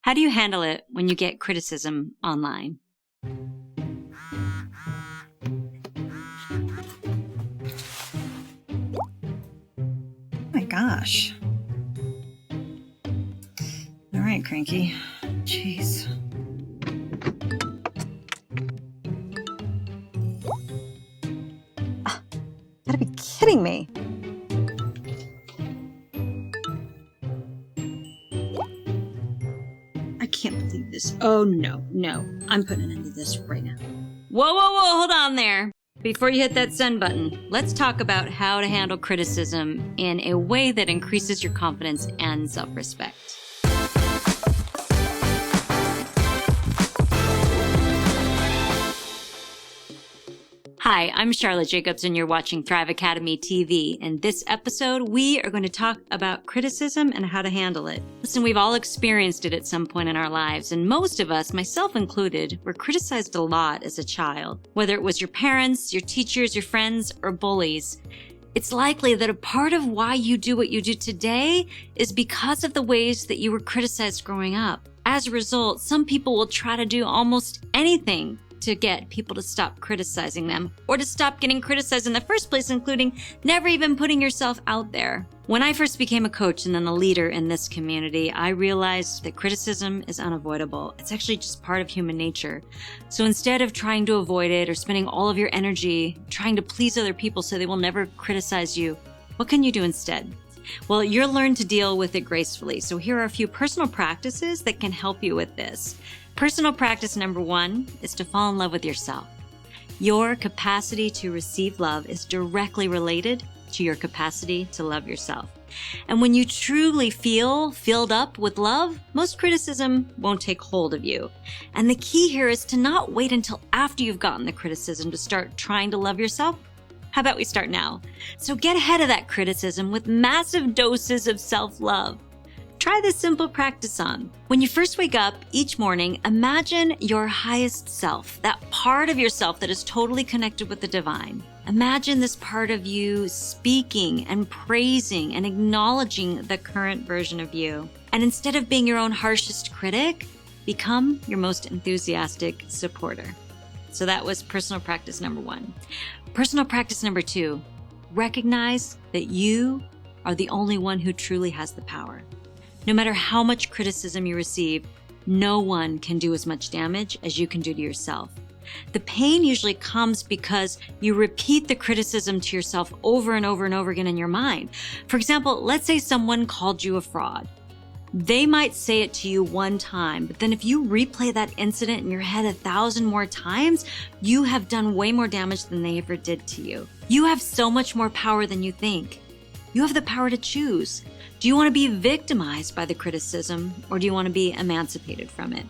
How do you handle it when you get criticism online? Oh my gosh. All right, Cranky. Jeez. Gotta be kidding me. I can't believe this. Oh, no. I'm putting an end to this right now. Whoa, hold on there. Before you hit that send button, let's talk about how to handle criticism in a way that increases your confidence and self-respect. Hi, I'm Sharla Jacobs, and you're watching Thrive Academy TV. In this episode, we are going to talk about criticism and how to handle it. Listen, we've all experienced it at some point in our lives, and most of us, myself included, were criticized a lot as a child. Whether it was your parents, your teachers, your friends, or bullies, it's likely that a part of why you do what you do today is because of the ways that you were criticized growing up. As a result, some people will try to do almost anything to get people to stop criticizing them or to stop getting criticized in the first place, including never even putting yourself out there. When I first became a coach and then a leader in this community, I realized that criticism is unavoidable. It's actually just part of human nature. So instead of trying to avoid it or spending all of your energy trying to please other people so they will never criticize you, what can you do instead? Well, you'll learn to deal with it gracefully. So here are a few personal practices that can help you with this. Personal practice number 1 is to fall in love with yourself. Your capacity to receive love is directly related to your capacity to love yourself. And when you truly feel filled up with love, most criticism won't take hold of you. And the key here is to not wait until after you've gotten the criticism to start trying to love yourself. How about we start now? So get ahead of that criticism with massive doses of self-love. Try this simple practice on. When you first wake up each morning, imagine your highest self, that part of yourself that is totally connected with the divine. Imagine this part of you speaking and praising and acknowledging the current version of you. And instead of being your own harshest critic, become your most enthusiastic supporter. So that was personal practice number 1. Personal practice number 2, recognize that you are the only one who truly has the power. No matter how much criticism you receive, no one can do as much damage as you can do to yourself. The pain usually comes because you repeat the criticism to yourself over and over and over again in your mind. For example, let's say someone called you a fraud. They might say it to you one time, but then if you replay that incident in your head 1,000 more times, you have done way more damage than they ever did to you. You have so much more power than you think. You have the power to choose. Do you want to be victimized by the criticism, or do you want to be emancipated from it?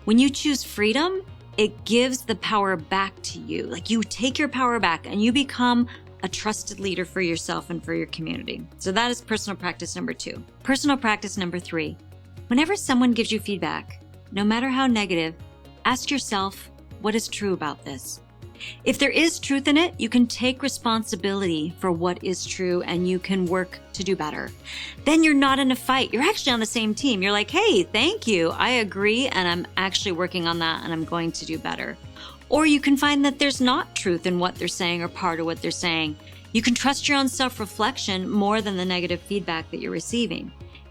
When you choose freedom, it gives the power back to you. Like you take your power back and you become a trusted leader for yourself and for your community. So that is personal practice number 2. Personal practice number 3. Whenever someone gives you feedback, no matter how negative, ask yourself, what is true about this? If there is truth in it, you can take responsibility for what is true and you can work to do better. Then you're not in a fight. You're actually on the same team. You're like, hey, thank you. I agree and I'm actually working on that and I'm going to do better. Or you can find that there's not truth in what they're saying or part of what they're saying. You can trust your own self-reflection more than the negative feedback that you're receiving.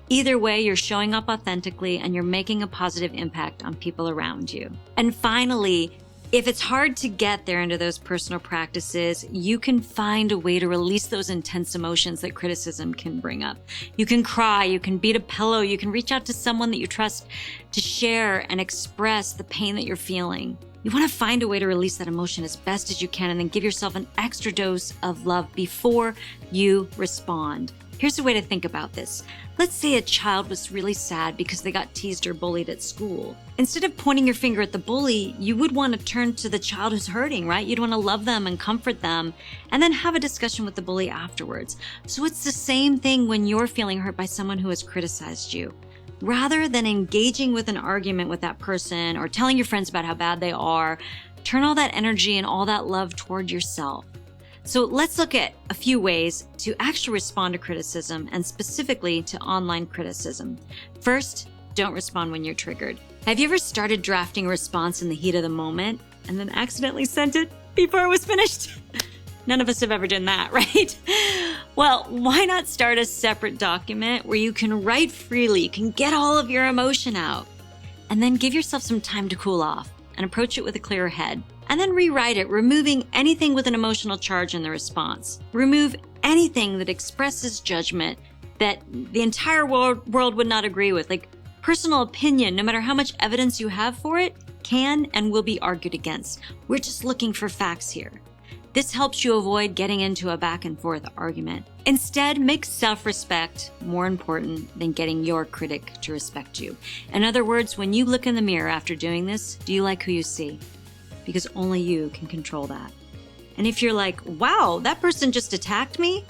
Either way, you're showing up authentically and you're making a positive impact on people around you. And finally, if it's hard to get there into those personal practices, you can find a way to release those intense emotions that criticism can bring up. You can cry, you can beat a pillow, you can reach out to someone that you trust to share and express the pain that you're feeling. You want to find a way to release that emotion as best as you can and then give yourself an extra dose of love before you respond. Here's a way to think about this. Let's say a child was really sad because they got teased or bullied at school. Instead of pointing your finger at the bully, you would want to turn to the child who's hurting, right? You'd want to love them and comfort them and then have a discussion with the bully afterwards. So it's the same thing when you're feeling hurt by someone who has criticized you. Rather than engaging with an argument with that person or telling your friends about how bad they are, turn all that energy and all that love toward yourself. So let's look at a few ways to actually respond to criticism and specifically to online criticism. First, Don't respond when you're triggered. Have you ever started drafting a response in the heat of the moment and then accidentally sent it before it was finished? None of us have ever done that, right? Well, why not start a separate document where you can write freely, you can get all of your emotion out, and then give yourself some time to cool off and approach it with a clearer head. And then rewrite it, removing anything with an emotional charge in the response. Remove anything that expresses judgment that the entire world would not agree with. Like personal opinion, no matter how much evidence you have for it, can and will be argued against. We're just looking for facts here. This helps you avoid getting into a back and forth argument. Instead, make self-respect more important than getting your critic to respect you. In other words, when you look in the mirror after doing this, do you like who you see? Because only you can control that. And if you're like, wow, that person just attacked me,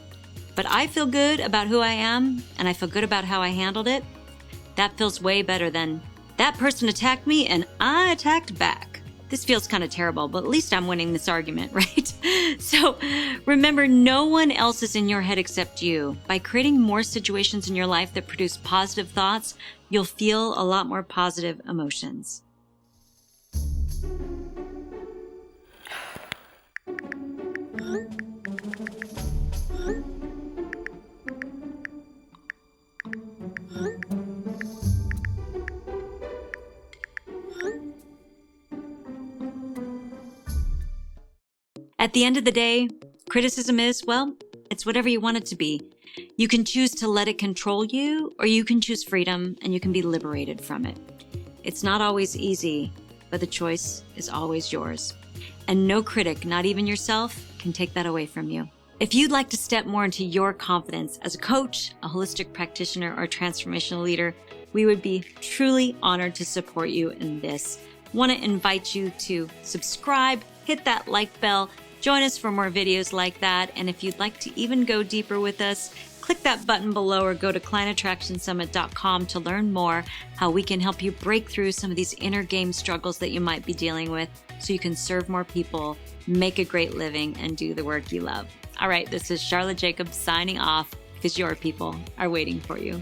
but I feel good about who I am and I feel good about how I handled it, that feels way better than that person attacked me and I attacked back. This feels kind of terrible, but at least I'm winning this argument, right? So remember, no one else is in your head except you. By creating more situations in your life that produce positive thoughts, you'll feel a lot more positive emotions. At the end of the day, criticism is, well, it's whatever you want it to be. You can choose to let it control you, or you can choose freedom and you can be liberated from it. It's not always easy, but the choice is always yours. And no critic, not even yourself, can take that away from you. If you'd like to step more into your confidence as a coach, a holistic practitioner, or a transformational leader, we would be truly honored to support you in this. I want to invite you to subscribe, hit that like bell, join us for more videos like that. And if you'd like to even go deeper with us, click that button below or go to clientattractionsummit.com to learn more how we can help you break through some of these inner game struggles that you might be dealing with so you can serve more people, make a great living, and do the work you love. All right, this is Sharla Jacobs signing off because your people are waiting for you.